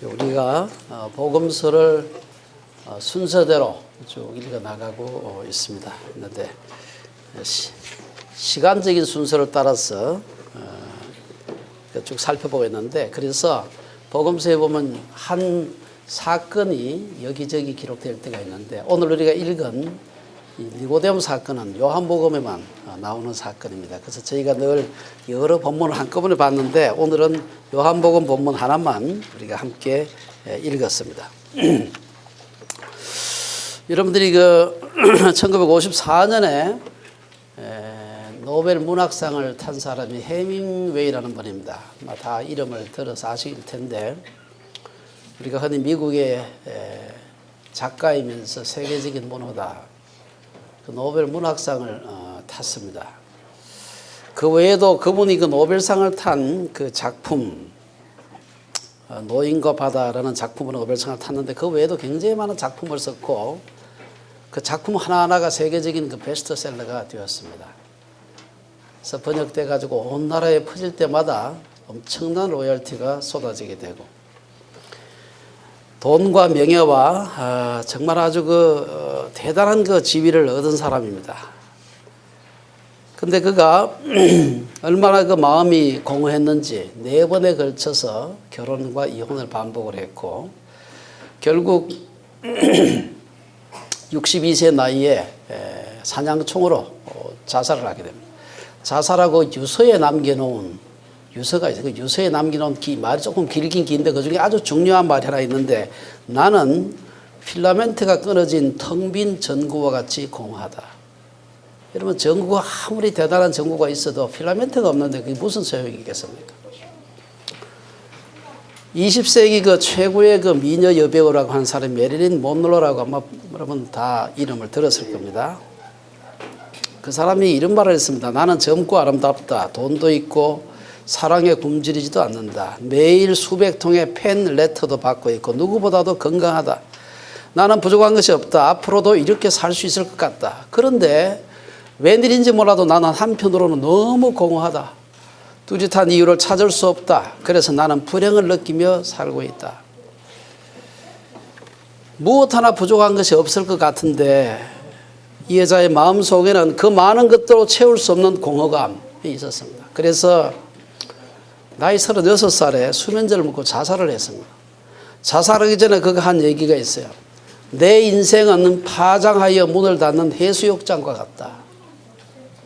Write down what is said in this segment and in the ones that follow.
우리가 복음서를 순서대로 쭉 읽어 나가고 있습니다. 그런데 시간적인 순서를 따라서 쭉 살펴보고 있는데, 그래서 복음서에 보면 한 사건이 여기저기 기록될 때가 있는데, 오늘 우리가 읽은 이 니고데모 사건은 요한복음에만 나오는 사건입니다. 그래서 저희가 늘 여러 본문을 한꺼번에 봤는데, 오늘은 요한복음 본문 하나만 우리가 함께 읽었습니다. 여러분들이 1954년에 노벨 문학상을 탄 사람이 해밍웨이라는 분입니다. 아마 다 이름을 들어서 아실 텐데, 우리가 흔히 미국의 작가이면서 세계적인 문호다, 그 노벨 문학상을 탔습니다. 그 외에도 그분이 그 노벨상을 탄 그 작품, 노인과 바다라는 작품으로 노벨상을 탔는데, 그 외에도 굉장히 많은 작품을 썼고, 그 작품 하나하나가 세계적인 그 베스트셀러가 되었습니다. 그래서 번역돼 가지고 온 나라에 퍼질 때마다 엄청난 로열티가 쏟아지게 되고, 돈과 명예와 정말 아주 대단한 지위를 얻은 사람입니다. 근데 그가 얼마나 마음이 공허했는지 4번에 걸쳐서 결혼과 이혼을 반복을 했고, 결국 62세 나이에 사냥총으로 자살을 하게 됩니다. 자살하고 유서에 남겨놓은 유서가 있어요. 그 유서에 남겨놓은 말이 조금 길긴 긴데, 그 중에 아주 중요한 말이 하나 있는데, 나는 필라멘트가 끊어진 텅 빈 전구와 같이 공허하다. 여러분, 전구가 아무리 대단한 전구가 있어도 필라멘트가 없는데 그게 무슨 소용이겠습니까? 20세기 최고의 미녀 여배우라고 하는 사람이 메릴린 monroe라고 아마 여러분 다 이름을 들었을 겁니다. 그 사람이 이런 말을 했습니다. 나는 젊고 아름답다. 돈도 있고 사랑에 굶주리지도 않는다. 매일 수백 통의 팬 레터도 받고 있고 누구보다도 건강하다. 나는 부족한 것이 없다. 앞으로도 이렇게 살 수 있을 것 같다. 그런데 웬일인지 몰라도 나는 한편으로는 너무 공허하다. 뚜렷한 이유를 찾을 수 없다. 그래서 나는 불행을 느끼며 살고 있다. 무엇 하나 부족한 것이 없을 것 같은데, 이 여자의 마음속에는 그 많은 것들로 채울 수 없는 공허감이 있었습니다. 그래서 나이 36살에 수면제를 먹고 자살을 했습니다. 자살하기 전에 그가 한 얘기가 있어요. 내 인생은 파장하여 문을 닫는 해수욕장과 같다.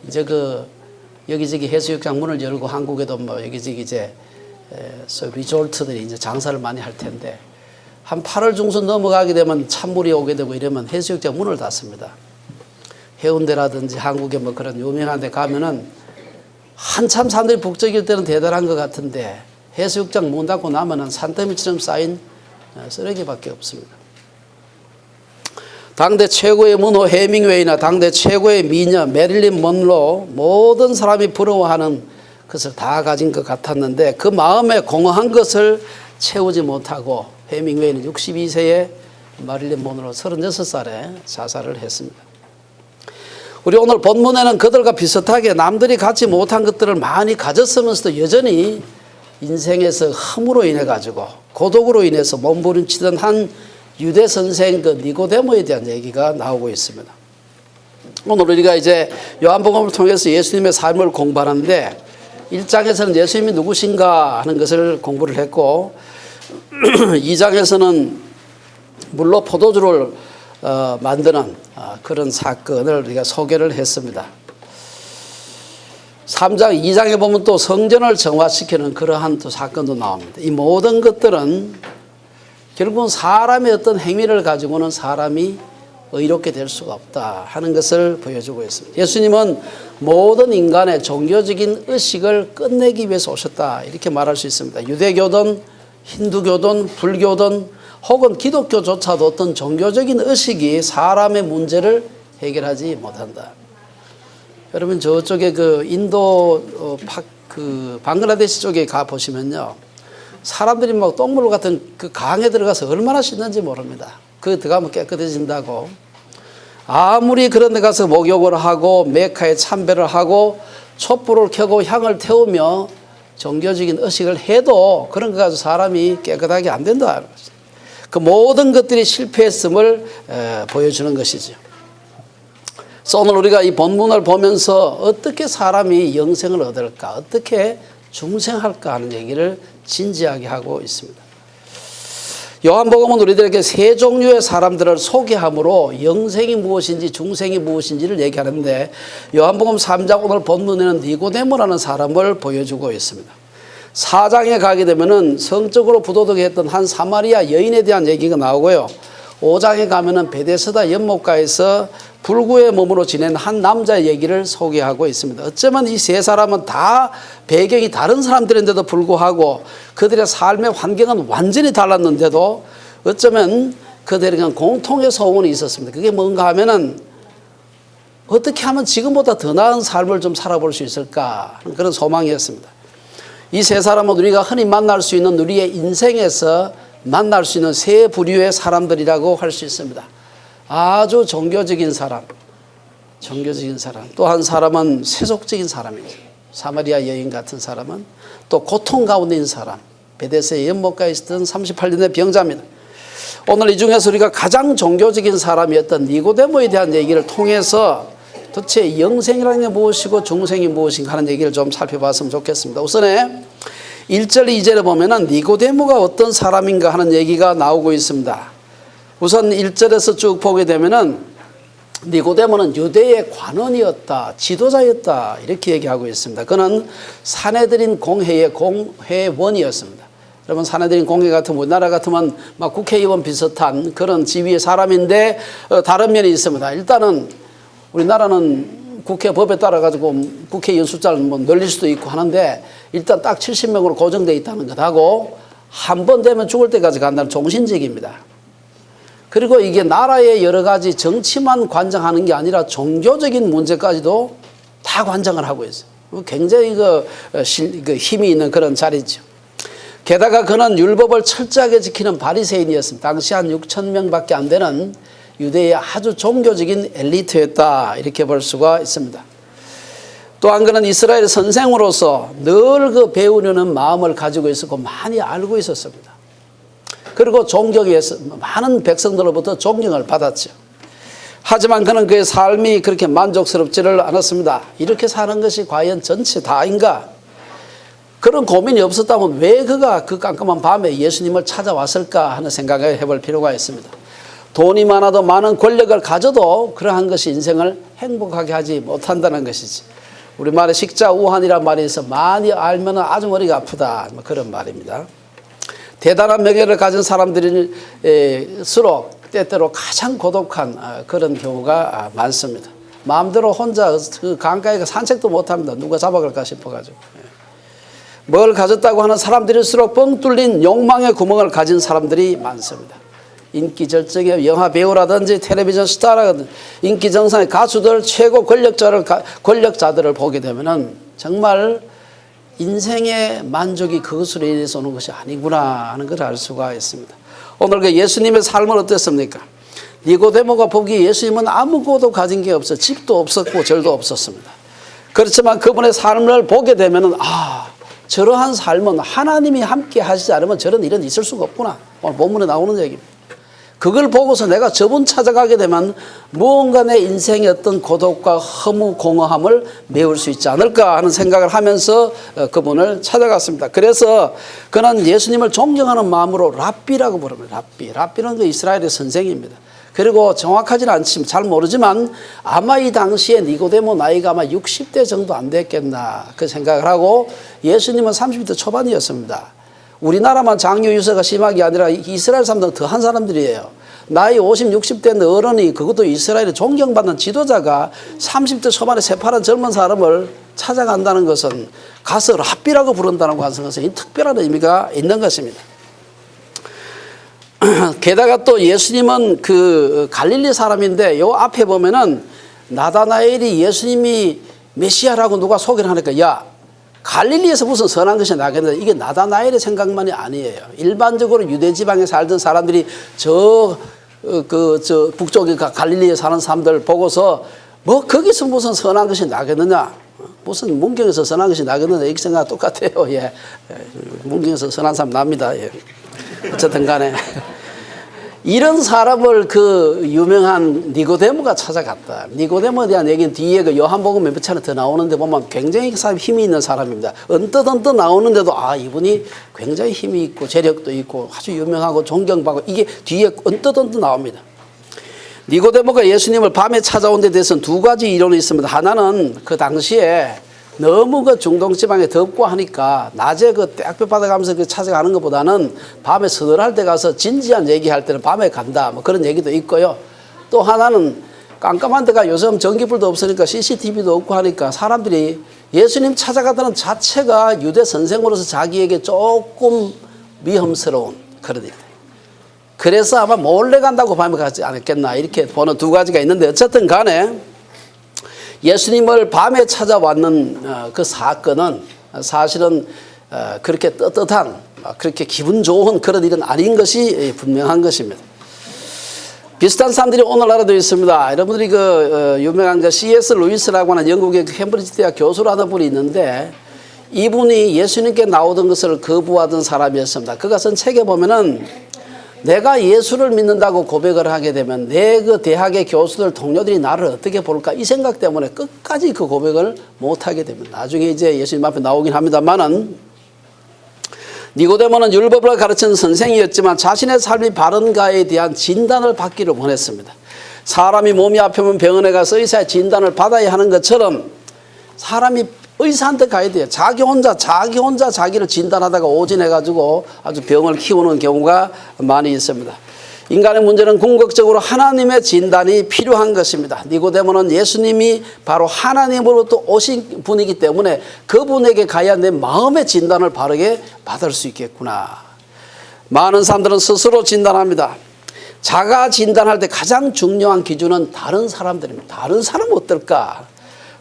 이제 여기저기 해수욕장 문을 열고 한국에도 여기저기 이제 리조트들이 이제 장사를 많이 할 텐데, 한 8월 중순 넘어가게 되면 찬물이 오게 되고 이러면 해수욕장 문을 닫습니다. 해운대라든지 한국에 그런 유명한 데 가면은 한참 사람들이 북적일 때는 대단한 것 같은데, 해수욕장 문 닫고 나면은 산더미처럼 쌓인 쓰레기밖에 없습니다. 당대 최고의 문호 해밍웨이나 당대 최고의 미녀 메릴린 먼로, 모든 사람이 부러워하는 것을 다 가진 것 같았는데, 그 마음에 공허한 것을 채우지 못하고 해밍웨이는 62세에 메릴린 먼로 36살에 자살을 했습니다. 우리 오늘 본문에는 그들과 비슷하게 남들이 갖지 못한 것들을 많이 가졌으면서도 여전히 인생에서 흠으로 인해 가지고 고독으로 인해서 몸부림치던 한 유대 선생 니고데모에 대한 얘기가 나오고 있습니다. 오늘 우리가 이제 요한복음을 통해서 예수님의 삶을 공부하는데, 1장에서는 예수님이 누구신가 하는 것을 공부를 했고, 2장에서는 물로 포도주를 만드는 그런 사건을 우리가 소개를 했습니다. 3장, 2장에 보면 또 성전을 정화시키는 그러한 또 사건도 나옵니다. 이 모든 것들은 결국은 사람의 어떤 행위를 가지고는 사람이 의롭게 될 수가 없다 하는 것을 보여주고 있습니다. 예수님은 모든 인간의 종교적인 의식을 끝내기 위해서 오셨다, 이렇게 말할 수 있습니다. 유대교든 힌두교든 불교든 혹은 기독교조차도 어떤 종교적인 의식이 사람의 문제를 해결하지 못한다. 여러분, 저쪽에 인도 방글라데시 쪽에 가 보시면요, 사람들이 똥물 같은 강에 들어가서 얼마나 씻는지 모릅니다. 들어가면 깨끗해진다고. 아무리 그런 데 가서 목욕을 하고 메카에 참배를 하고 촛불을 켜고 향을 태우며 종교적인 의식을 해도 그런 거 가지고 사람이 깨끗하게 안 된다. 그 모든 것들이 실패했음을 보여주는 것이죠. 그래서 오늘 우리가 이 본문을 보면서 어떻게 사람이 영생을 얻을까, 어떻게 중생할까 하는 얘기를 진지하게 하고 있습니다. 요한복음은 우리들에게 세 종류의 사람들을 소개함으로 영생이 무엇인지 중생이 무엇인지를 얘기하는데, 요한복음 3장 오늘 본문에는 니고데모라는 사람을 보여주고 있습니다. 4장에 가게 되면은 성적으로 부도덕했던 한 사마리아 여인에 대한 얘기가 나오고요. 5장에 가면은 베데스다 연못가에서 불구의 몸으로 지낸 한 남자의 얘기를 소개하고 있습니다. 어쩌면 이 세 사람은 다 배경이 다른 사람들인데도 불구하고 그들의 삶의 환경은 완전히 달랐는데도 어쩌면 그들에게는 공통의 소원이 있었습니다. 그게 뭔가 하면은 어떻게 하면 지금보다 더 나은 삶을 좀 살아볼 수 있을까 하는 그런 소망이었습니다. 이 세 사람은 우리가 흔히 만날 수 있는 우리의 인생에서 만날 수 있는 세 부류의 사람들이라고 할 수 있습니다. 아주 종교적인 사람, 또 한 사람은 세속적인 사람이죠. 사마리아 여인 같은 사람은 또 고통 가운데 있는 사람, 베데스다의 연못가에 있었던 38년의 병자입니다. 오늘 이 중에서 우리가 가장 종교적인 사람이었던 니고데모에 대한 얘기를 통해서 도대체 영생이라는 게 무엇이고 중생이 무엇인가 하는 얘기를 좀 살펴봤으면 좋겠습니다. 우선에 1절, 2절에 보면은 니고데모가 어떤 사람인가 하는 얘기가 나오고 있습니다. 우선 1절에서 쭉 보게 되면은 니고데모는 유대의 관원이었다, 지도자였다, 이렇게 얘기하고 있습니다. 그는 사내들인 공회의 공회원이었습니다. 여러분, 사내들인 공회 같으면 우리나라 같으면 막 국회의원 비슷한 그런 지위의 사람인데 다른 면이 있습니다. 일단은 우리나라는 국회 법에 따라 가지고 국회의원 숫자를 뭐 늘릴 수도 있고 하는데 일단 딱 70명으로 고정되어 있다는 것하고 한 번 되면 죽을 때까지 간다는 종신직입니다. 그리고 이게 나라의 여러 가지 정치만 관장하는 게 아니라 종교적인 문제까지도 다 관장을 하고 있어요. 굉장히 힘이 있는 그런 자리죠. 게다가 그는 율법을 철저하게 지키는 바리새인이었습니다. 당시 한 6천 명밖에 안 되는 유대의 아주 종교적인 엘리트였다, 이렇게 볼 수가 있습니다. 또한 그는 이스라엘 선생으로서 늘 그 배우려는 마음을 가지고 있었고 많이 알고 있었습니다. 그리고 존경해서 많은 백성들로부터 존경을 받았죠. 하지만 그는 그의 삶이 그렇게 만족스럽지를 않았습니다. 이렇게 사는 것이 과연 전체 다인가? 그런 고민이 없었다면 왜 그가 그 깜깜한 밤에 예수님을 찾아왔을까 하는 생각을 해볼 필요가 있습니다. 돈이 많아도 많은 권력을 가져도 그러한 것이 인생을 행복하게 하지 못한다는 것이지. 우리말에 식자우환이란 말이 있어 많이 알면 아주 머리가 아프다, 그런 말입니다. 대단한 명예를 가진 사람들일수록 때때로 가장 고독한 그런 경우가 많습니다. 마음대로 혼자 그 강가에 산책도 못합니다. 누가 잡아갈까 싶어가지고. 뭘 가졌다고 하는 사람들일수록 뻥 뚫린 욕망의 구멍을 가진 사람들이 많습니다. 인기 절정의 영화 배우라든지 텔레비전 스타라든지 인기 정상의 가수들, 최고 권력자들을 보게 되면은 정말 인생의 만족이 그것으로 인해서 오는 것이 아니구나 하는 걸 알 수가 있습니다. 오늘 그 예수님의 삶은 어땠습니까? 니고데모가 보기에 예수님은 아무것도 가진 게 없어, 집도 없었고 절도 없었습니다. 그렇지만 그분의 삶을 보게 되면은 저러한 삶은 하나님이 함께 하시지 않으면 저런 일은 있을 수가 없구나. 오늘 본문에 나오는 얘기입니다. 그걸 보고서 내가 저분 찾아가게 되면 무언가 내 인생의 어떤 고독과 허무 공허함을 메울 수 있지 않을까 하는 생각을 하면서 그분을 찾아갔습니다. 그래서 그는 예수님을 존경하는 마음으로 랍비라고 부릅니다. 랍비는 그 이스라엘의 선생입니다. 그리고 정확하지는 않지만 잘 모르지만 아마 이 당시에 니고데모 나이가 아마 60대 정도 안 됐겠나 그 생각을 하고 예수님은 30대 초반이었습니다. 우리나라만 장유 유서가 심한 게 아니라 이스라엘 사람들은 더한 사람들이에요. 나이 50, 60대 어른이, 그것도 이스라엘의 존경받는 지도자가 30대 초반에 새파란 젊은 사람을 찾아간다는 것은 가서 랍비라고 부른다는 것은 특별한 의미가 있는 것입니다. 게다가 또 예수님은 그 갈릴리 사람인데 요 앞에 보면은 나다나엘이 예수님이 메시아라고 누가 소개를 하니까 야, 갈릴리에서 무슨 선한 것이 나겠는데 이게 나다나엘의 생각만이 아니에요. 일반적으로 유대 지방에 살던 사람들이 저 북쪽에 갈릴리에 사는 사람들 보고서 뭐 거기서 무슨 선한 것이 나겠느냐. 무슨 문경에서 선한 것이 나겠는데 이렇게 생각 똑같아요. 예. 문경에서 선한 사람 납니다. 예. 어쨌든 간에 이런 사람을 그 유명한 니고데모가 찾아갔다. 니고데모에 대한 얘기는 뒤에 그 요한복음 몇 차례 더 나오는데 보면 굉장히 사람 힘이 있는 사람입니다. 언뜻 나오는데도 아 이분이 굉장히 힘이 있고 재력도 있고 아주 유명하고 존경받고 이게 뒤에 언뜻 나옵니다. 니고데모가 예수님을 밤에 찾아온 데 대해서는 두 가지 이론이 있습니다. 하나는 그 당시에 너무 그 중동 지방에 덥고 하니까 낮에 그 떼학볕 받아가면서 그 찾아가는 것보다는 밤에 서늘할 때 가서 진지한 얘기할 때는 밤에 간다. 뭐 그런 얘기도 있고요. 또 하나는 깜깜한 데가 요즘 전기불도 없으니까 CCTV도 없고 하니까 사람들이 예수님 찾아가다는 자체가 유대 선생으로서 자기에게 조금 위험스러운 그런 일. 그래서 아마 몰래 간다고 밤에 가지 않았겠나 이렇게 보는 두 가지가 있는데 어쨌든 간에 예수님을 밤에 찾아왔는 그 사건은 사실은 그렇게 떳떳한 그렇게 기분 좋은 그런 일은 아닌 것이 분명한 것입니다. 비슷한 사람들이 오늘날에도 있습니다. 여러분들이 그 유명한 그 C.S. 루이스라고 하는 영국의 캠브리지 대학 교수로 하는 분이 있는데 이분이 예수님께 나오던 것을 거부하던 사람이었습니다. 그가 쓴 책에 보면은 내가 예수를 믿는다고 고백을 하게 되면 내 그 대학의 교수들 동료들이 나를 어떻게 볼까 이 생각 때문에 끝까지 그 고백을 못하게 됩니다. 나중에 이제 예수님 앞에 나오긴 합니다만은 니고데모는 율법을 가르치는 선생이었지만 자신의 삶이 바른가에 대한 진단을 받기를 원했습니다. 사람이 몸이 아프면 병원에 가서 의사의 진단을 받아야 하는 것처럼 사람이 의사한테 가야 돼요. 자기 혼자 자기를 진단하다가 오진해가지고 아주 병을 키우는 경우가 많이 있습니다. 인간의 문제는 궁극적으로 하나님의 진단이 필요한 것입니다. 니고데모는 예수님이 바로 하나님으로부터 오신 분이기 때문에 그분에게 가야 내 마음의 진단을 바르게 받을 수 있겠구나. 많은 사람들은 스스로 진단합니다. 자가 진단할 때 가장 중요한 기준은 다른 사람들입니다. 다른 사람은 어떨까?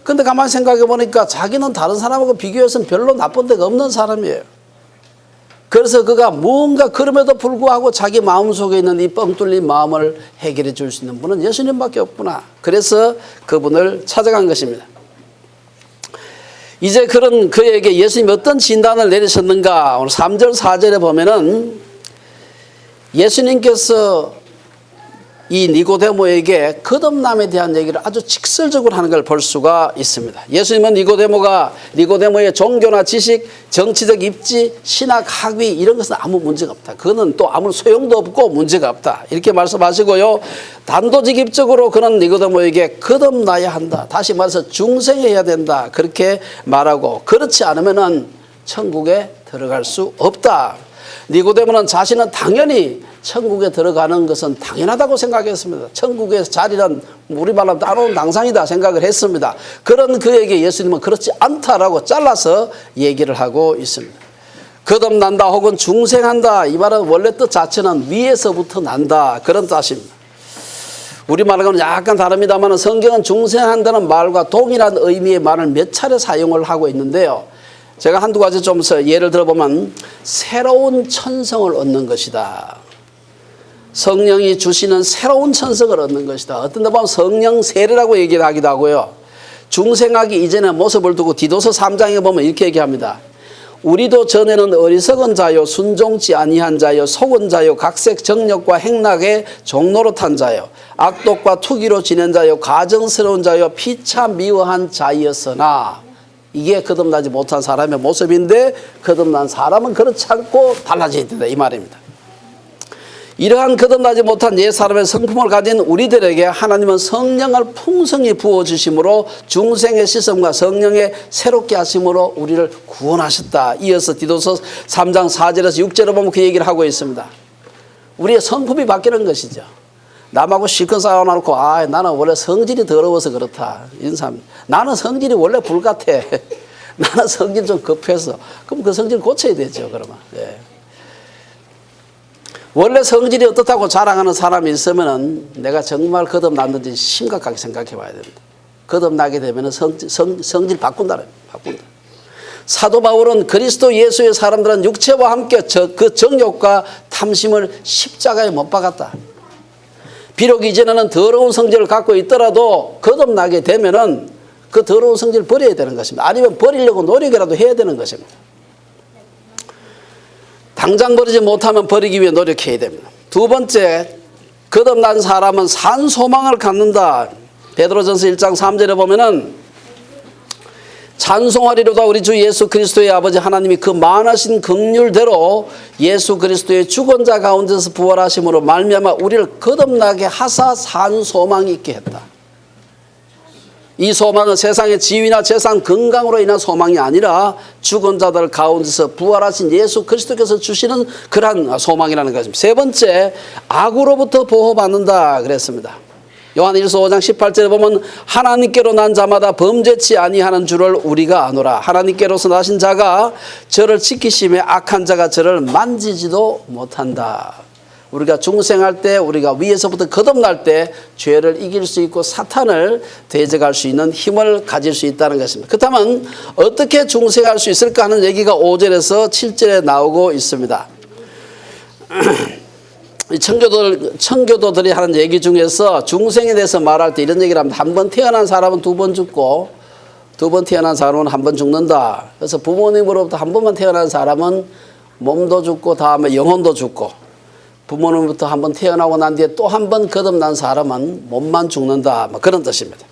근데 가만히 생각해 보니까 자기는 다른 사람하고 비교해서는 별로 나쁜 데가 없는 사람이에요. 그래서 그가 뭔가 그럼에도 불구하고 자기 마음속에 있는 이 뻥 뚫린 마음을 해결해 줄 수 있는 분은 예수님밖에 없구나. 그래서 그분을 찾아간 것입니다. 이제 그런 그에게 예수님이 어떤 진단을 내리셨는가? 오늘 3절 4절에 보면은 예수님께서 이 니고데모에게 거듭남에 대한 얘기를 아주 직설적으로 하는 걸 볼 수가 있습니다. 예수님은 니고데모의 종교나 지식, 정치적 입지, 신학 학위 이런 것은 아무 문제가 없다. 그거는 또 아무 소용도 없고 문제가 없다. 이렇게 말씀하시고요. 단도직입적으로 그는 니고데모에게 거듭나야 한다. 다시 말해서 중생해야 된다. 그렇게 말하고 그렇지 않으면은 천국에 들어갈 수 없다. 니고데모는 자신은 당연히 천국에 들어가는 것은 당연하다고 생각했습니다. 천국의 자리는 우리말로 하면 따로운 당상이다 생각을 했습니다. 그런 그에게 예수님은 그렇지 않다라고 잘라서 얘기를 하고 있습니다. 거듭난다 혹은 중생한다 이 말은 원래 뜻 자체는 위에서부터 난다 그런 뜻입니다. 우리말하고는 약간 다릅니다만 성경은 중생한다는 말과 동일한 의미의 말을 몇 차례 사용을 하고 있는데요. 제가 한두 가지 좀 예를 들어보면 새로운 천성을 얻는 것이다. 성령이 주시는 새로운 천성을 얻는 것이다. 어떤 데 보면 성령 세례라고 얘기를 하기도 하고요. 중생하기 이전의 모습을 두고 디도서 3장에 보면 이렇게 얘기합니다. 우리도 전에는 어리석은 자요 순종치 아니한 자요 속은 자요 각색 정력과 행락에 종노릇한 자요 악독과 투기로 지낸 자요 가정스러운 자요 피차 미워한 자였으나 이게 거듭나지 못한 사람의 모습인데 거듭난 사람은 그렇지 않고 달라져야 된다 이 말입니다. 이러한 거듭나지 못한 옛 사람의 성품을 가진 우리들에게 하나님은 성령을 풍성히 부어주심으로 중생의 시선과 성령의 새롭게 하심으로 우리를 구원하셨다. 이어서 디도서 3장 4절에서 6절에 보면 그 얘기를 하고 있습니다. 우리의 성품이 바뀌는 것이죠. 남하고 실컷 싸워놓고 나는 원래 성질이 더러워서 그렇다. 이런 사람. 나는 성질이 원래 불같아. 나는 성질이 좀 급해서. 그럼 그 성질 고쳐야 되죠. 그러면. 예. 원래 성질이 어떻다고 자랑하는 사람이 있으면 내가 정말 거듭났는지 심각하게 생각해 봐야 됩니다. 거듭나게 되면 성질 바꾼다. 사도 바울은 그리스도 예수의 사람들은 육체와 함께 그 정욕과 탐심을 십자가에 못 박았다. 비록 이제는 더러운 성질을 갖고 있더라도 거듭나게 되면은 그 더러운 성질을 버려야 되는 것입니다. 아니면 버리려고 노력이라도 해야 되는 것입니다. 당장 버리지 못하면 버리기 위해 노력해야 됩니다. 두 번째, 거듭난 사람은 산 소망을 갖는다. 베드로전서 1장 3절에 보면은 찬송하리로다 우리 주 예수 그리스도의 아버지 하나님이 그 많으신 긍휼대로 예수 그리스도의 죽은 자 가운데서 부활하심으로 말미암아 우리를 거듭나게 하사 산 소망이 있게 했다. 이 소망은 세상의 지위나 재산, 건강으로 인한 소망이 아니라 죽은 자들 가운데서 부활하신 예수 그리스도께서 주시는 그러한 소망이라는 것입니다. 세 번째, 악으로부터 보호받는다 그랬습니다. 요한일서 5장 18절에 보면 하나님께로 난 자마다 범죄치 아니하는 줄을 우리가 아노라. 하나님께로서 나신 자가 저를 지키심에 악한 자가 저를 만지지도 못한다. 우리가 중생할 때, 우리가 위에서부터 거듭날 때 죄를 이길 수 있고 사탄을 대적할 수 있는 힘을 가질 수 있다는 것입니다. 그렇다면 어떻게 중생할 수 있을까 하는 얘기가 5절에서 7절에 나오고 있습니다. 청교도들이 하는 얘기 중에서 중생에 대해서 말할 때 이런 얘기를 합니다. 한 번 태어난 사람은 두 번 죽고 두 번 태어난 사람은 한 번 죽는다. 그래서 부모님으로부터 한 번만 태어난 사람은 몸도 죽고 다음에 영혼도 죽고, 부모님부터 한 번 태어나고 난 뒤에 또 한 번 거듭난 사람은 몸만 죽는다. 뭐 그런 뜻입니다.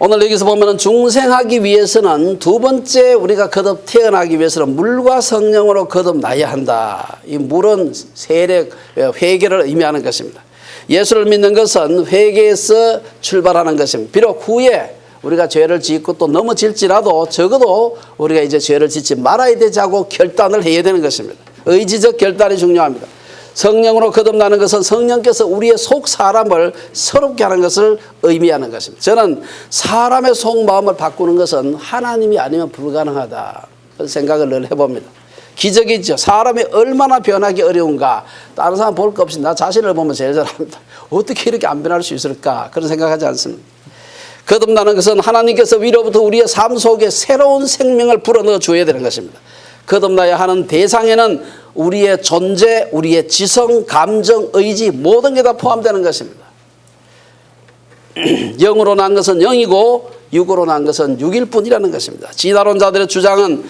오늘 여기서 보면은 중생하기 위해서는 두 번째 우리가 거듭 태어나기 위해서는 물과 성령으로 거듭나야 한다. 이 물은 세례, 회개를 의미하는 것입니다. 예수를 믿는 것은 회개에서 출발하는 것입니다. 비록 후에 우리가 죄를 짓고 또 넘어질지라도 적어도 우리가 이제 죄를 짓지 말아야 되자고 결단을 해야 되는 것입니다. 의지적 결단이 중요합니다. 성령으로 거듭나는 것은 성령께서 우리의 속 사람을 새롭게 하는 것을 의미하는 것입니다. 저는 사람의 속마음을 바꾸는 것은 하나님이 아니면 불가능하다. 그런 생각을 늘 해봅니다. 기적이죠. 사람이 얼마나 변하기 어려운가. 다른 사람 볼 것 없이 나 자신을 보면 제일 잘합니다. 어떻게 이렇게 안 변할 수 있을까. 그런 생각하지 않습니다. 거듭나는 것은 하나님께서 위로부터 우리의 삶 속에 새로운 생명을 불어넣어 줘야 되는 것입니다. 거듭나야 하는 대상에는 우리의 존재, 우리의 지성, 감정, 의지 모든 게 다 포함되는 것입니다. 영으로 난 것은 영이고 육으로 난 것은 육일 뿐이라는 것입니다. 진화론자들의 주장은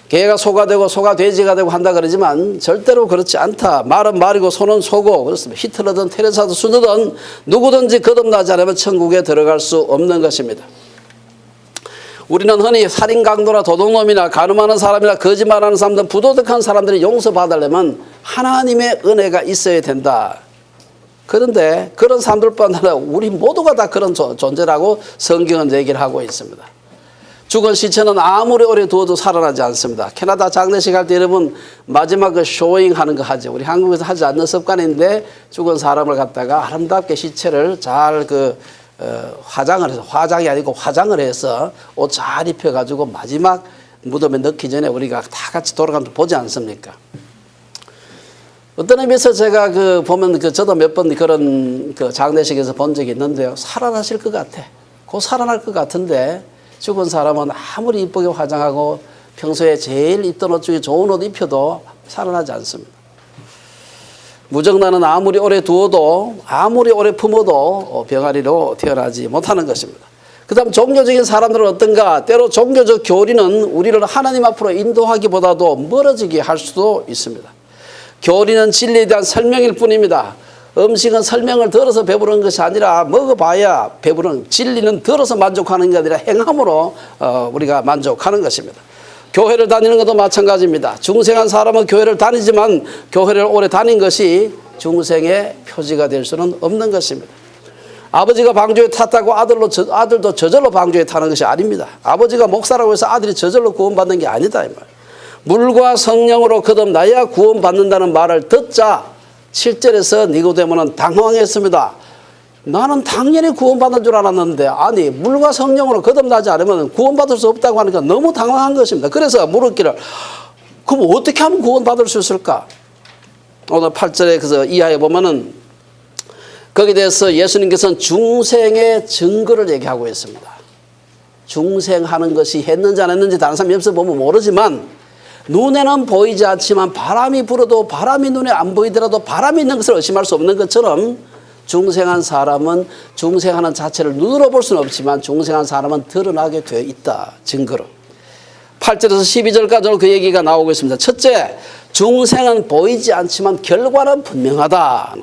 개가 소가 되고 소가 돼지가 되고 한다 그러지만 절대로 그렇지 않다. 말은 말이고 소는 소고 그렇습니다. 히틀러든 테레사든 순으든 누구든지 거듭나지 않으면 천국에 들어갈 수 없는 것입니다. 우리는 흔히 살인 강도나 도둑놈이나 가늠하는 사람이나 거짓말하는 사람들, 부도덕한 사람들이 용서받으려면 하나님의 은혜가 있어야 된다. 그런데 그런 사람들뿐 아니라 우리 모두가 다 그런 존재라고 성경은 얘기를 하고 있습니다. 죽은 시체는 아무리 오래 두어도 살아나지 않습니다. 캐나다 장례식 할 때 여러분 마지막 그 쇼잉 하는 거 하죠. 우리 한국에서 하지 않는 습관인데 죽은 사람을 갖다가 아름답게 시체를 잘 화장을 해서, 화장이 아니고 화장을 해서 옷 잘 입혀가지고 마지막 무덤에 넣기 전에 우리가 다 같이 돌아가면서 보지 않습니까? 어떤 의미에서 제가 보면 저도 몇 번 그런 장례식에서 본 적이 있는데요. 살아나실 것 같아. 곧 살아날 것 같은데 죽은 사람은 아무리 이쁘게 화장하고 평소에 제일 입던 옷 중에 좋은 옷 입혀도 살아나지 않습니다. 무정란은 아무리 오래 두어도 아무리 오래 품어도 병아리로 태어나지 못하는 것입니다. 그 다음 종교적인 사람들은 어떤가? 때로 종교적 교리는 우리를 하나님 앞으로 인도하기보다도 멀어지게 할 수도 있습니다. 교리는 진리에 대한 설명일 뿐입니다. 음식은 설명을 들어서 배부른 것이 아니라 먹어봐야 배부른, 진리는 들어서 만족하는 게 아니라 행함으로 우리가 만족하는 것입니다. 교회를 다니는 것도 마찬가지입니다. 중생한 사람은 교회를 다니지만 교회를 오래 다닌 것이 중생의 표지가 될 수는 없는 것입니다. 아버지가 방주에 탔다고 아들도 저절로 방주에 타는 것이 아닙니다. 아버지가 목사라고 해서 아들이 저절로 구원받는 게 아니다 이 말. 물과 성령으로 거듭나야 구원받는다는 말을 듣자 7절에서 니고데모는 당황했습니다. 나는 당연히 구원받는 줄 알았는데 아니 물과 성령으로 거듭나지 않으면 구원받을 수 없다고 하니까 너무 당황한 것입니다. 그래서 물었기를 그럼 어떻게 하면 구원받을 수 있을까? 오늘 8절에 이하에 보면은 거기에 대해서 예수님께서는 중생의 증거를 얘기하고 있습니다. 중생하는 것이 했는지 안 했는지 다른 사람 옆에서 보면 모르지만 눈에는 보이지 않지만 바람이 불어도 바람이 눈에 안 보이더라도 바람이 있는 것을 의심할 수 없는 것처럼 중생한 사람은 중생하는 자체를 눈으로 볼 수는 없지만 중생한 사람은 드러나게 되어 있다. 증거로. 8절에서 12절까지 그 얘기가 나오고 있습니다. 첫째, 중생은 보이지 않지만 결과는 분명하다.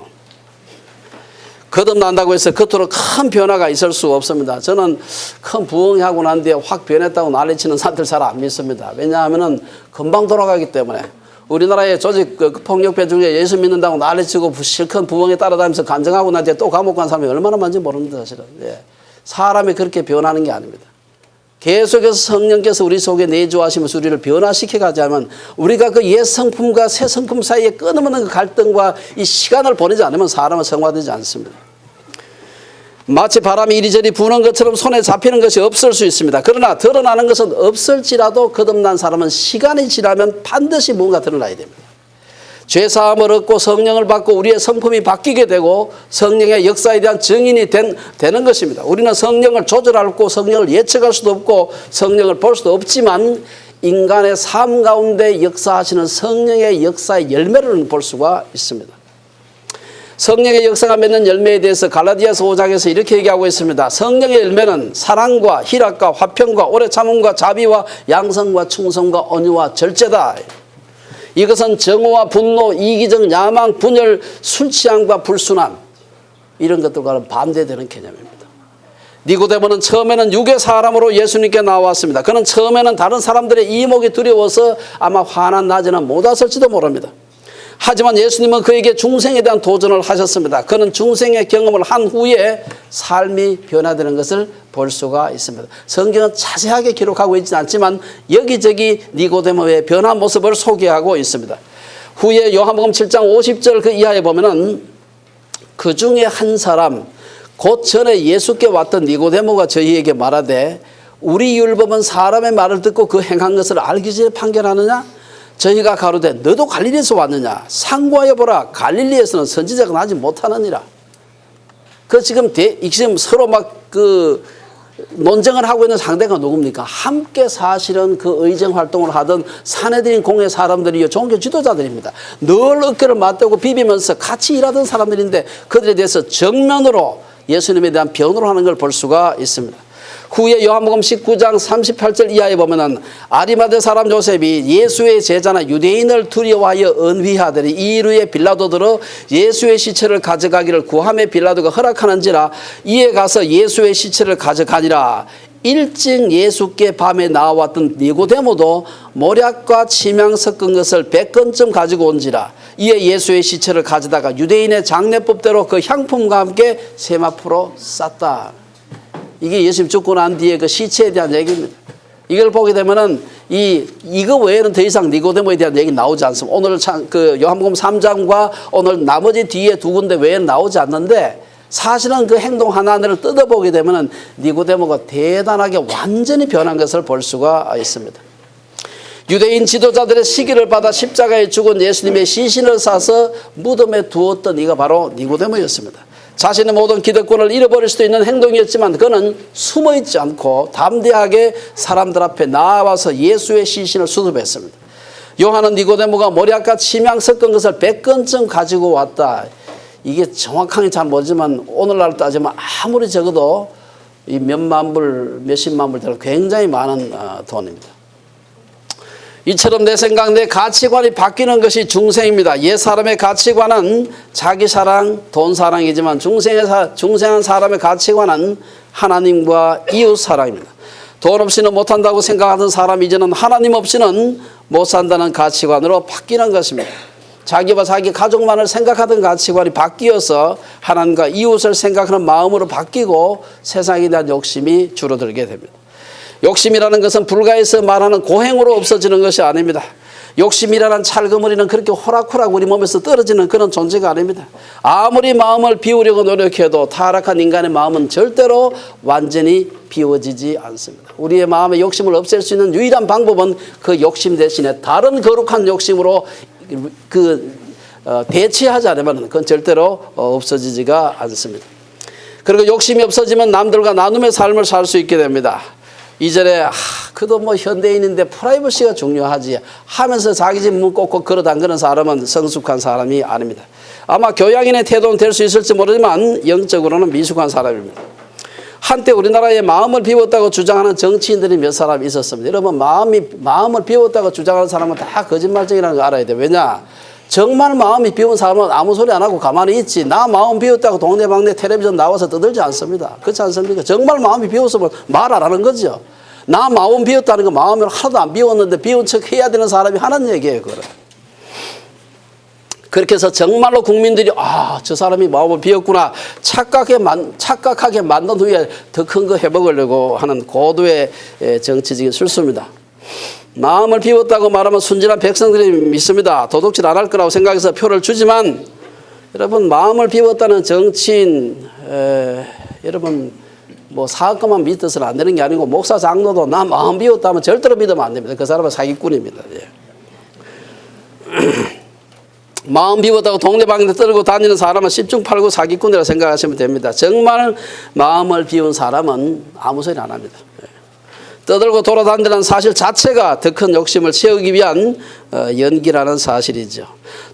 거듭난다고 해서 겉으로 큰 변화가 있을 수 없습니다. 저는 큰 부흥하고 난 뒤에 확 변했다고 난리치는 사람들 잘 안 믿습니다. 왜냐하면 금방 돌아가기 때문에. 우리나라의 조직 폭력배 중에 예수 믿는다고 난리치고 실컷 부흥에 따라다니면서 간증하고 난 뒤에 또 감옥 간 사람이 얼마나 많은지 모릅니다. 사실은. 예. 사람이 그렇게 변하는 게 아닙니다. 계속해서 성령께서 우리 속에 내주하시면서 우리를 변화시켜 가자면 우리가 그 옛 성품과 새 성품 사이에 끊임없는 그 갈등과 이 시간을 보내지 않으면 사람은 성화되지 않습니다. 마치 바람이 이리저리 부는 것처럼 손에 잡히는 것이 없을 수 있습니다. 그러나 드러나는 것은 없을지라도 거듭난 사람은 시간이 지나면 반드시 뭔가 드러나야 됩니다. 죄사함을 얻고 성령을 받고 우리의 성품이 바뀌게 되고 성령의 역사에 대한 증인이 되는 것입니다. 우리는 성령을 조절할 수 없고 성령을 예측할 수도 없고 성령을 볼 수도 없지만 인간의 삶 가운데 역사하시는 성령의 역사의 열매를 볼 수가 있습니다. 성령의 역사가 맺는 열매에 대해서 갈라디아서 5장에서 이렇게 얘기하고 있습니다. 성령의 열매는 사랑과 희락과 화평과 오래 참음과 자비와 양성과 충성과 온유와 절제다. 이것은 정오와 분노, 이기적, 야망, 분열, 술 취함과 불순함 이런 것들과는 반대되는 개념입니다. 니고데모는 처음에는 육의 사람으로 예수님께 나왔습니다. 그는 처음에는 다른 사람들의 이목이 두려워서 아마 화난 낮에는 못 왔을지도 모릅니다. 하지만 예수님은 그에게 중생에 대한 도전을 하셨습니다. 그는 중생의 경험을 한 후에 삶이 변화되는 것을 볼 수가 있습니다. 성경은 자세하게 기록하고 있지는 않지만 여기저기 니고데모의 변한 모습을 소개하고 있습니다. 후에 요한복음 7장 50절 그 이하에 보면은 그 중에 한 사람 곧 전에 예수께 왔던 니고데모가 저희에게 말하되 우리 율법은 사람의 말을 듣고 그 행한 것을 알기 전에 판결하느냐? 저희가 가로되 너도 갈릴리에서 왔느냐? 상고하여 보라. 갈릴리에서는 선지자가 나지 못하느니라. 지금 서로 논쟁을 하고 있는 상대가 누굽니까? 함께 사실은 그 의정 활동을 하던 산헤드린 공회 사람들이요 종교 지도자들입니다. 늘 어깨를 맞대고 비비면서 같이 일하던 사람들인데 그들에 대해서 정면으로 예수님에 대한 변호를 하는 걸 볼 수가 있습니다. 후에 요한복음 19장 38절 이하에 보면은 아리마대 사람 요셉이 예수의 제자나 유대인을 두려워하여 은휘하더니 이 이르에 빌라도 들어 예수의 시체를 가져가기를 구하매 빌라도가 허락하는지라 이에 가서 예수의 시체를 가져가니라. 일찍 예수께 밤에 나왔던 니고데모도 모략과 침향 섞은 것을 100건쯤 가지고 온지라. 이에 예수의 시체를 가져다가 유대인의 장례법대로 그 향품과 함께 세마포로 쌌다. 이게 예수님 죽고 난 뒤에 그 시체에 대한 얘기입니다. 이걸 보게 되면은 이거 외에는 더 이상 니고데모에 대한 얘기 나오지 않습니다. 오늘 그 요한복음 3장과 오늘 나머지 뒤에 두 군데 외에는 나오지 않는데 사실은 그 행동 하나하나를 뜯어보게 되면은 니고데모가 대단하게 완전히 변한 것을 볼 수가 있습니다. 유대인 지도자들의 시기를 받아 십자가에 죽은 예수님의 시신을 싸서 무덤에 두었던 이가 바로 니고데모였습니다. 자신의 모든 기득권을 잃어버릴 수도 있는 행동이었지만 그는 숨어있지 않고 담대하게 사람들 앞에 나와서 예수의 시신을 수습했습니다. 요한은 니고데모가 모략과 침향 섞은 것을 100건쯤 가지고 왔다. 이게 정확하게 잘 모르지만 오늘날 따지면 아무리 적어도 이 몇만 불, 몇십만 불 되는 굉장히 많은 돈입니다. 이처럼 내 생각, 내 가치관이 바뀌는 것이 중생입니다. 옛 사람의 가치관은 자기 사랑, 돈 사랑이지만 중생한 사람의 가치관은 하나님과 이웃 사랑입니다. 돈 없이는 못한다고 생각하던 사람이 이제는 하나님 없이는 못 산다는 가치관으로 바뀌는 것입니다. 자기와 자기 가족만을 생각하던 가치관이 바뀌어서 하나님과 이웃을 생각하는 마음으로 바뀌고 세상에 대한 욕심이 줄어들게 됩니다. 욕심이라는 것은 불가에서 말하는 고행으로 없어지는 것이 아닙니다. 욕심이라는 찰그머리는 그렇게 호락호락 우리 몸에서 떨어지는 그런 존재가 아닙니다. 아무리 마음을 비우려고 노력해도 타락한 인간의 마음은 절대로 완전히 비워지지 않습니다. 우리의 마음의 욕심을 없앨 수 있는 유일한 방법은 그 욕심 대신에 다른 거룩한 욕심으로 대체하지 않으면 그건 절대로 없어지지가 않습니다. 그리고 욕심이 없어지면 남들과 나눔의 삶을 살 수 있게 됩니다. 이전에 그도 뭐 현대인인데 프라이버시가 중요하지 하면서 자기 집 문 꽂고 걸어다니는 사람은 성숙한 사람이 아닙니다. 아마 교양인의 태도는 될 수 있을지 모르지만 영적으로는 미숙한 사람입니다. 한때 우리나라에 마음을 비웠다고 주장하는 정치인들이 몇 사람 있었습니다. 여러분, 마음을 비웠다고 주장하는 사람은 다 거짓말쟁이라는 거 알아야 돼요. 왜냐? 정말 마음이 비운 사람은 아무 소리 안 하고 가만히 있지, 나 마음 비웠다고 동네방네 텔레비전 나와서 떠들지 않습니다. 그렇지 않습니까? 정말 마음이 비웠으면 말 안 하는 거죠. 나 마음 비웠다는 거, 마음을 하나도 안 비웠는데 비운 척 해야 되는 사람이 하는 얘기예요, 그거를. 그렇게 해서 정말로 국민들이 저 사람이 마음을 비웠구나 착각하게 만든 후에 더 큰 거 해먹으려고 하는 고도의 정치적인 실수입니다. 마음을 비웠다고 말하면 순진한 백성들이 믿습니다. 도둑질 안 할 거라고 생각해서 표를 주지만, 여러분, 마음을 비웠다는 정치인, 여러분, 뭐 사업가만 믿어서는 안 되는 게 아니고 목사 장로도 나 마음 비웠다면 절대로 믿으면 안 됩니다. 그 사람은 사기꾼입니다. 마음 비웠다고 동네방네 떨고 다니는 사람은 10중 8구 사기꾼이라고 생각하시면 됩니다. 정말 마음을 비운 사람은 아무 소리 안 합니다. 떠들고 돌아다니는 사실 자체가 더 큰 욕심을 채우기 위한 연기라는 사실이죠.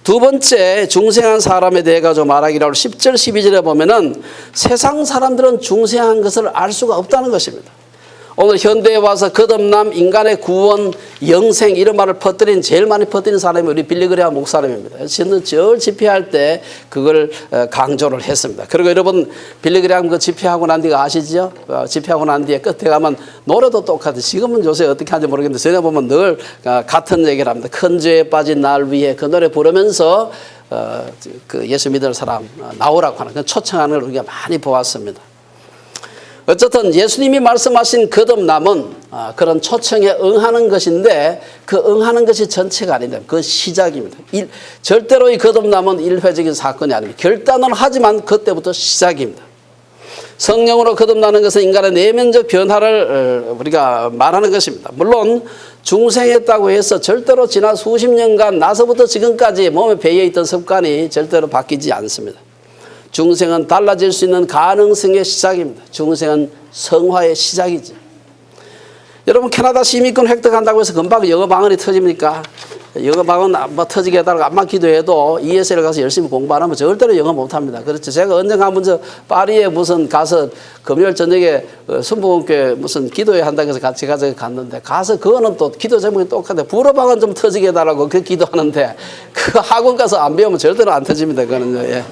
두 번째, 중생한 사람에 대해 가지고 말하기로 10절 12절에 보면은 세상 사람들은 중생한 것을 알 수가 없다는 것입니다. 오늘 현대에 와서 거듭남, 인간의 구원, 영생 이런 말을 제일 많이 퍼뜨린 사람이 우리 빌리그레암 목사님입니다. 저는 절 집회할 때 그걸 강조를 했습니다. 그리고 여러분, 빌리그레암 그 집회하고 난 뒤가 아시죠? 집회하고 난 뒤에 끝에 가면 노래도 똑같아요. 지금은 요새 어떻게 하는지 모르겠는데 전에 보면 늘 같은 얘기를 합니다. 큰 죄에 빠진 날 위해 그 노래 부르면서 그 예수 믿을 사람 나오라고 하는 그 초청하는 걸 우리가 많이 보았습니다. 어쨌든 예수님이 말씀하신 거듭남은 그런 초청에 응하는 것인데, 그 응하는 것이 전체가 아닙니다. 그 시작입니다. 절대로 이 거듭남은 일회적인 사건이 아닙니다. 결단을 하지만 그때부터 시작입니다. 성령으로 거듭나는 것은 인간의 내면적 변화를 우리가 말하는 것입니다. 물론 중생했다고 해서 절대로 지난 수십 년간 나서부터 지금까지 몸에 배어있던 습관이 절대로 바뀌지 않습니다. 중생은 달라질 수 있는 가능성의 시작입니다. 중생은 성화의 시작이지. 여러분, 캐나다 시민권 획득한다고 해서 금방 영어 방언이 터집니까? 영어 방언 뭐 터지게 해달라고 암만 기도해도 ESL 가서 열심히 공부 안 하면 절대로 영어 못합니다. 그렇죠. 제가 언젠가 한번 파리에 무슨 가서 금요일 저녁에 순복음교회 무슨 기도회 한다고 해서 같이 갔는데, 가서 그거는 또 기도 제목이 똑같은데 불어 방언 좀 터지게 해달라고 그 기도하는데, 그 학원 가서 안 배우면 절대로 안 터집니다. 그거는요. 예.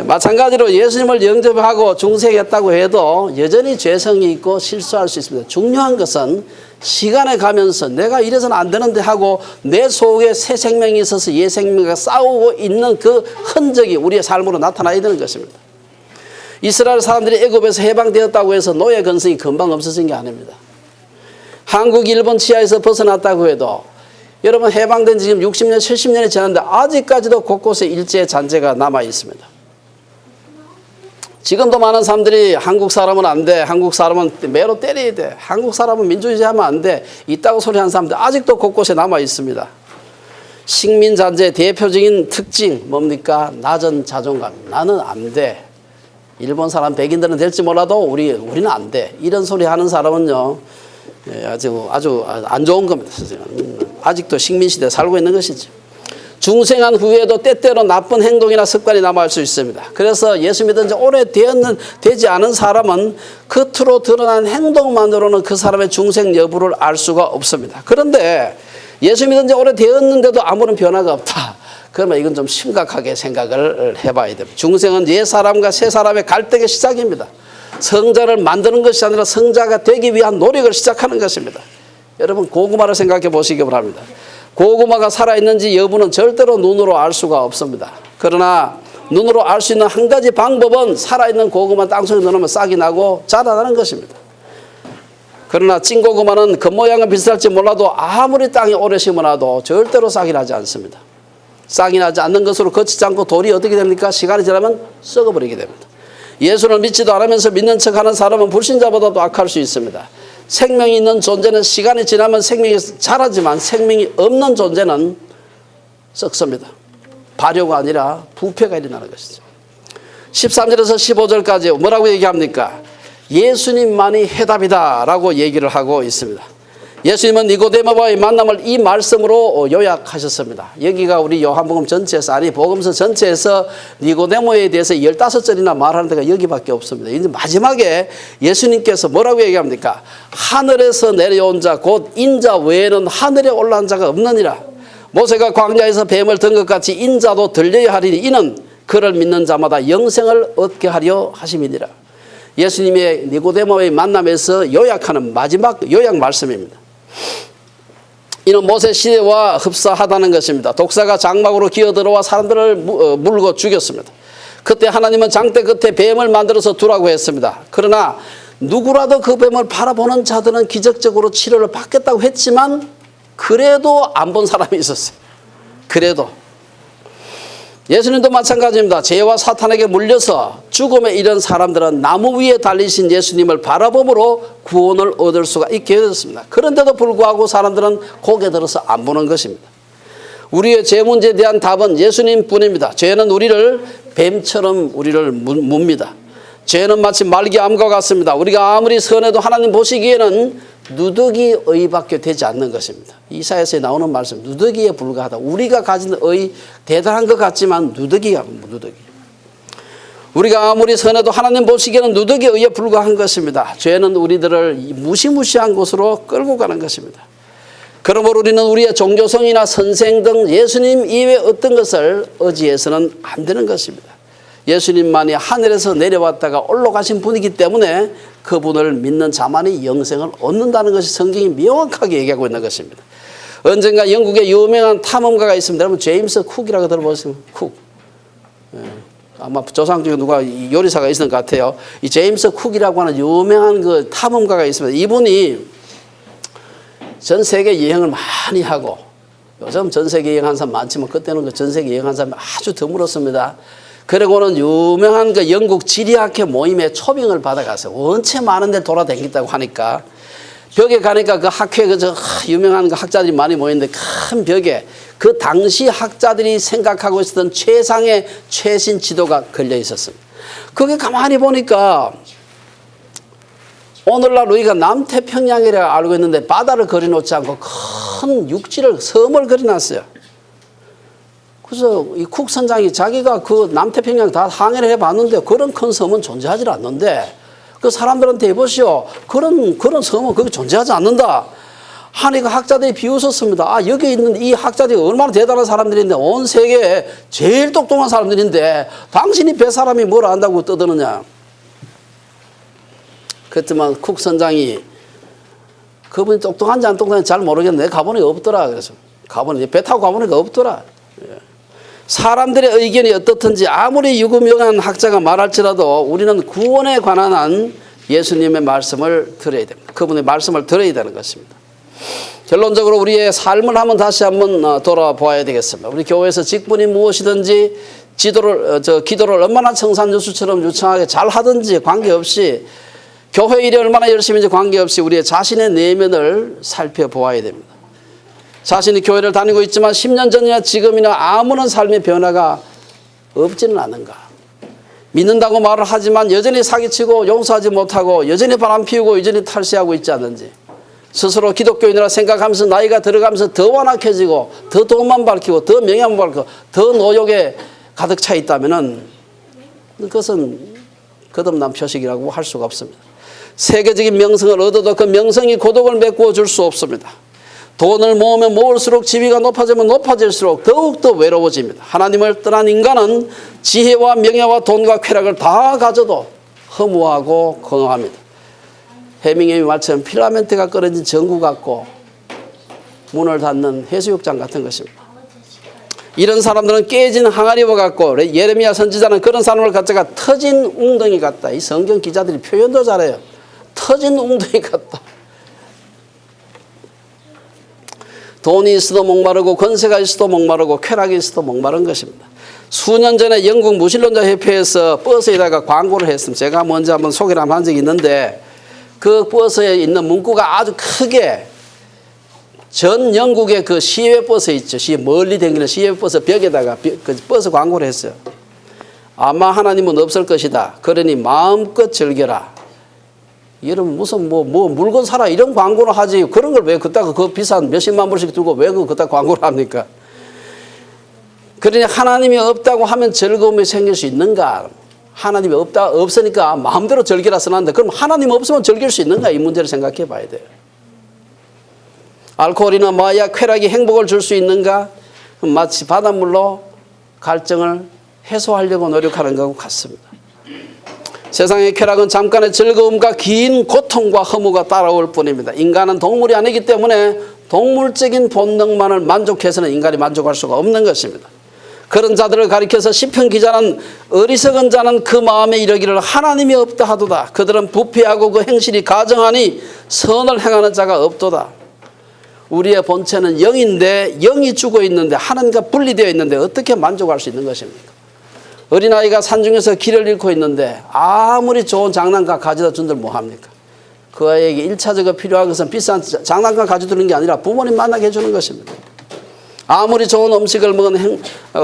마찬가지로 예수님을 영접하고 중생했다고 해도 여전히 죄성이 있고 실수할 수 있습니다. 중요한 것은 시간에 가면서 내가 이래서는 안 되는데 하고 내 속에 새 생명이 있어서 옛 생명과 싸우고 있는 그 흔적이 우리의 삶으로 나타나야 되는 것입니다. 이스라엘 사람들이 애굽에서 해방되었다고 해서 노예 근성이 금방 없어진 게 아닙니다. 한국, 일본 치하에서 벗어났다고 해도 여러분, 해방된 지 지금 60년, 70년이 지났는데 아직까지도 곳곳에 일제 잔재가 남아 있습니다. 지금도 많은 사람들이 한국 사람은 안 돼, 한국 사람은 매로 때려야 돼, 한국 사람은 민주주의하면 안 돼, 있다고 소리하는 사람들 아직도 곳곳에 남아 있습니다. 식민잔재의 대표적인 특징 뭡니까? 낮은 자존감. 나는 안 돼. 일본 사람, 백인들은 될지 몰라도 우리는 안 돼. 이런 소리 하는 사람은요, 아주 안 좋은 겁니다. 아직도 식민시대에 살고 있는 것이죠. 중생한 후에도 때때로 나쁜 행동이나 습관이 남아있을 수 있습니다. 그래서 예수 믿은 지 되지 않은 사람은 겉으로 드러난 행동만으로는 그 사람의 중생 여부를 알 수가 없습니다. 그런데 예수 믿은 지 오래되었는데도 아무런 변화가 없다. 그러면 이건 좀 심각하게 생각을 해봐야 됩니다. 중생은 옛 사람과 새 사람의 갈등의 시작입니다. 성자를 만드는 것이 아니라 성자가 되기 위한 노력을 시작하는 것입니다. 여러분, 고구마를 생각해 보시기 바랍니다. 고구마가 살아있는지 여부는 절대로 눈으로 알 수가 없습니다. 그러나 눈으로 알 수 있는 한 가지 방법은 살아있는 고구마 땅속에 넣으면 싹이 나고 자라나는 것입니다. 그러나 찐고구마는 겉모양은 비슷할지 몰라도 아무리 땅에 오래 심어놔도 절대로 싹이 나지 않습니다. 싹이 나지 않는 것으로 거치지 않고 돌이 어떻게 됩니까? 시간이 지나면 썩어버리게 됩니다. 예수를 믿지도 않으면서 믿는 척하는 사람은 불신자보다도 악할 수 있습니다. 생명이 있는 존재는 시간이 지나면 생명이 자라지만 생명이 없는 존재는 썩습니다. 발효가 아니라 부패가 일어나는 것이죠. 13절에서 15절까지 뭐라고 얘기합니까? 예수님만이 해답이다 라고 얘기를 하고 있습니다. 예수님은 니고데모와의 만남을 이 말씀으로 요약하셨습니다. 여기가 우리 요한복음 전체에서, 아니 복음서 전체에서 니고데모에 대해서 15절이나 말하는 데가 여기밖에 없습니다. 이제 마지막에 예수님께서 뭐라고 얘기합니까? 하늘에서 내려온 자 곧 인자 외에는 하늘에 올라온 자가 없느니라. 모세가 광야에서 뱀을 든 것 같이 인자도 들려야 하리니 이는 그를 믿는 자마다 영생을 얻게 하려 하심이니라. 예수님의 니고데모의 만남에서 요약하는 마지막 요약 말씀입니다. 이는 모세 시대와 흡사하다는 것입니다. 독사가 장막으로 기어들어와 사람들을 물고 죽였습니다. 그때 하나님은 장대 끝에 뱀을 만들어서 두라고 했습니다. 그러나 누구라도 그 뱀을 바라보는 자들은 기적적으로 치료를 받겠다고 했지만 그래도 안 본 사람이 있었어요. 그래도 예수님도 마찬가지입니다. 죄와 사탄에게 물려서 죽음에 이른 사람들은 나무 위에 달리신 예수님을 바라봄으로 구원을 얻을 수가 있게 되었습니다. 그런데도 불구하고 사람들은 고개 들어서 안 보는 것입니다. 우리의 죄 문제에 대한 답은 예수님 뿐입니다. 죄는 우리를 뱀처럼 우리를 뭅니다. 죄는 마치 말기암과 같습니다. 우리가 아무리 선해도 하나님 보시기에는 누더기 의밖에 되지 않는 것입니다. 이사야서에 나오는 말씀, 누더기에 불과하다. 우리가 가진 의 대단한 것 같지만 누더기야, 누더기. 우리가 아무리 선해도 하나님 보시기에는 누더기 의에 불과한 것입니다. 죄는 우리들을 무시무시한 곳으로 끌고 가는 것입니다. 그러므로 우리는 우리의 종교성이나 선생 등 예수님 이외의 어떤 것을 의지해서는 안 되는 것입니다. 예수님만이 하늘에서 내려왔다가 올라가신 분이기 때문에 그분을 믿는 자만이 영생을 얻는다는 것이 성경이 명확하게 얘기하고 있는 것입니다. 언젠가 영국에 유명한 탐험가가 있습니다. 여러분 제임스 쿡이라고 들어보셨어요? 쿡. 아마 조상 중에 누가 요리사가 있을 것 같아요. 이 제임스 쿡이라고 하는 유명한 그 탐험가가 있습니다. 이분이 전 세계 여행을 많이 하고, 요즘 전 세계 여행한 사람 많지만 그때는 그 전 세계 여행한 사람이 아주 드물었습니다. 그리고는 유명한 그 영국 지리학회 모임에 초빙을 받아갔어요. 원체 많은 데 돌아다녔다고 하니까 벽에 가니까 그 학회 그 유명한 그 학자들이 많이 모였는데 큰 벽에 그 당시 학자들이 생각하고 있었던 최상의 최신 지도가 걸려 있었습니다. 그게 가만히 보니까 오늘날 우리가 남태평양이라고 알고 있는데 바다를 그려놓지 않고 큰 육지를, 섬을 그려놨어요. 그래서 이 쿡 선장이 자기가 그 남태평양 다 항해를 해봤는데 그런 큰 섬은 존재하지 않는데 그 사람들한테 해보시오. 그런 섬은 거기 존재하지 않는다. 하니까 학자들이 비웃었습니다. 아, 여기 있는 이 학자들이 얼마나 대단한 사람들인데 온 세계에 제일 똑똑한 사람들인데 당신이 배 사람이 뭘 안다고 떠드느냐. 그랬더만 쿡 선장이 그분이 똑똑한지 안 똑똑한지 잘 모르겠는데 가보니까 없더라. 그래서 배 타고 가보니까 없더라. 사람들의 의견이 어떻든지 아무리 유구명한 학자가 말할지라도 우리는 구원에 관한 한 예수님의 말씀을 들어야 됩니다. 그분의 말씀을 들어야 되는 것입니다. 결론적으로 우리의 삶을 다시 한번 돌아보아야 되겠습니다. 우리 교회에서 직분이 무엇이든지 기도를 얼마나 청산유수처럼 유창하게 잘 하든지 관계없이, 교회 일이 얼마나 열심인지 관계없이 우리의 자신의 내면을 살펴보아야 됩니다. 자신이 교회를 다니고 있지만 10년 전이나 지금이나 아무런 삶의 변화가 없지는 않은가. 믿는다고 말을 하지만 여전히 사기치고 용서하지 못하고 여전히 바람 피우고 여전히 탈세하고 있지 않는지, 스스로 기독교인이라 생각하면서 나이가 들어가면서 더 완악해지고 더 돈만 밝히고 더 명예만 밝히고 더 노욕에 가득 차 있다면 그것은 거듭난 표식이라고 할 수가 없습니다. 세계적인 명성을 얻어도 그 명성이 고독을 메꾸어 줄 수 없습니다. 돈을 모으면 모을수록 지위가 높아지면 높아질수록 더욱더 외로워집니다. 하나님을 떠난 인간은 지혜와 명예와 돈과 쾌락을 다 가져도 허무하고 공허합니다. 해밍웨이 말처럼 필라멘트가 끊어진 전구 같고 문을 닫는 해수욕장 같은 것입니다. 이런 사람들은 깨진 항아리와 같고, 예레미야 선지자는 그런 사람을 갖다가 터진 웅덩이 같다. 이 성경 기자들이 표현도 잘해요. 터진 웅덩이 같다. 돈이 있어도 목마르고 권세가 있어도 목마르고 쾌락이 있어도 목마른 것입니다. 수년 전에 영국 무신론자 협회에서 버스에다가 광고를 했습니다. 제가 먼저 한번 소개를 한 적이 있는데 그 버스에 있는 문구가 아주 크게 전 영국의 그 시외 버스 있죠. 멀리 다니는 시외 버스 벽에다가 그 버스 광고를 했어요. 아마 하나님은 없을 것이다. 그러니 마음껏 즐겨라. 여러분 무슨 뭐 물건 사라 이런 광고를 하지 그런 걸 왜 그따가 그 비싼 몇십만 불씩 들고 왜 그따 광고를 합니까? 그러니 하나님이 없다고 하면 즐거움이 생길 수 있는가? 하나님이 없으니까 마음대로 즐기라 써놨는데 그럼 하나님 없으면 즐길 수 있는가? 이 문제를 생각해 봐야 돼요. 알코올이나 마약, 쾌락이 행복을 줄 수 있는가? 마치 바닷물로 갈증을 해소하려고 노력하는 것과 같습니다. 세상의 쾌락은 잠깐의 즐거움과 긴 고통과 허무가 따라올 뿐입니다. 인간은 동물이 아니기 때문에 동물적인 본능만을 만족해서는 인간이 만족할 수가 없는 것입니다. 그런 자들을 가리켜서 시편 기자는 어리석은 자는 그 마음에 이르기를 하나님이 없다 하도다. 그들은 부패하고 그 행실이 가정하니 선을 행하는 자가 없도다. 우리의 본체는 영인데 영이 죽어 있는데 하나님과 분리되어 있는데 어떻게 만족할 수 있는 것입니까? 어린아이가 산중에서 길을 잃고 있는데 아무리 좋은 장난감 가져다 준들 뭐합니까? 그 아이에게 1차적으로 필요한 것은 비싼 장난감 가져두는 게 아니라 부모님 만나게 해주는 것입니다. 아무리 좋은 음식을 먹은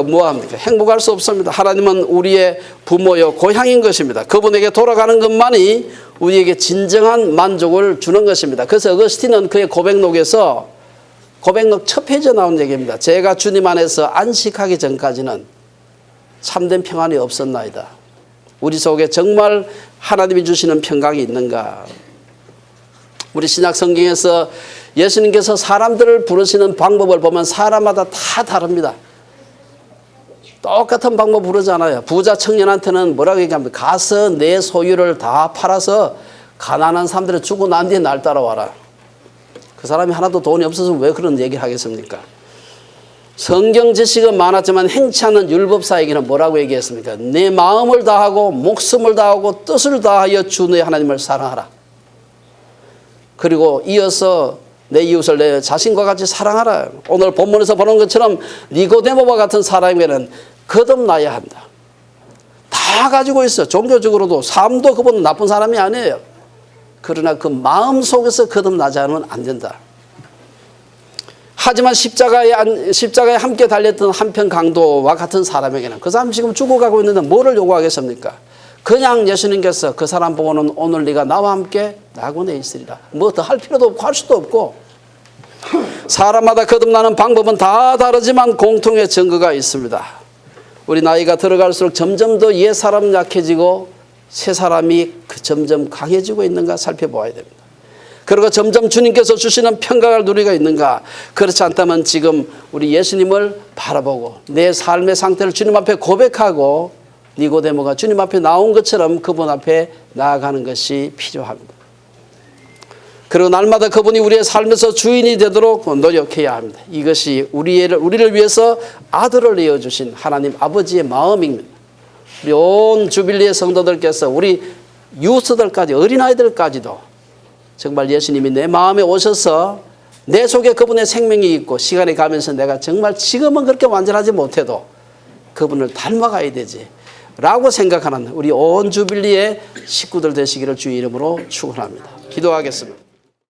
뭐합니까? 행복할 수 없습니다. 하나님은 우리의 부모요 고향인 것입니다. 그분에게 돌아가는 것만이 우리에게 진정한 만족을 주는 것입니다. 그래서 어거스틴은 그의 고백록에서 고백록 첫 페이지에 나온 얘기입니다. 제가 주님 안에서 안식하기 전까지는 참된 평안이 없었나이다. 우리 속에 정말 하나님이 주시는 평강이 있는가? 우리 신약 성경에서 예수님께서 사람들을 부르시는 방법을 보면 사람마다 다 다릅니다. 똑같은 방법 부르잖아요. 부자 청년한테는 뭐라고 얘기합니까? 가서 내 소유를 다 팔아서 가난한 사람들이 죽고 난 뒤에 날 따라와라. 그 사람이 하나도 돈이 없어서 왜 그런 얘기를 하겠습니까? 성경 지식은 많았지만 행치 않는 율법사에게는 뭐라고 얘기했습니까? 내 마음을 다하고 목숨을 다하고 뜻을 다하여 주 너의 하나님을 사랑하라. 그리고 이어서 내 이웃을 내 자신과 같이 사랑하라. 오늘 본문에서 보는 것처럼 니고데모와 같은 사람에게는 거듭나야 한다. 다 가지고 있어. 종교적으로도 삶도 그분은 나쁜 사람이 아니에요. 그러나 그 마음 속에서 거듭나지 않으면 안 된다. 하지만 십자가에 함께 달렸던 한편 강도와 같은 사람에게는 그 사람 지금 죽어가고 있는데 뭐를 요구하겠습니까? 그냥 예수님께서 그 사람 보고는 오늘 네가 나와 함께 낙원에 있으리라. 뭐 더 할 필요도 없고 할 수도 없고. 사람마다 거듭나는 방법은 다 다르지만 공통의 증거가 있습니다. 우리 나이가 들어갈수록 점점 더 옛 사람 약해지고 새 사람이 점점 강해지고 있는가 살펴보아야 됩니다. 그리고 점점 주님께서 주시는 평강을 누리고 있는가? 그렇지 않다면 지금 우리 예수님을 바라보고 내 삶의 상태를 주님 앞에 고백하고 니고데모가 주님 앞에 나온 것처럼 그분 앞에 나아가는 것이 필요합니다. 그리고 날마다 그분이 우리의 삶에서 주인이 되도록 노력해야 합니다. 이것이 우리를 위해서 아들을 내어주신 하나님 아버지의 마음입니다. 우리 온 주빌리의 성도들께서 우리 유스들까지 어린아이들까지도 정말 예수님이 내 마음에 오셔서 내 속에 그분의 생명이 있고 시간이 가면서 내가 정말 지금은 그렇게 완전하지 못해도 그분을 닮아가야 되지 라고 생각하는 우리 온 주빌리의 식구들 되시기를 주의 이름으로 축원합니다. 기도하겠습니다.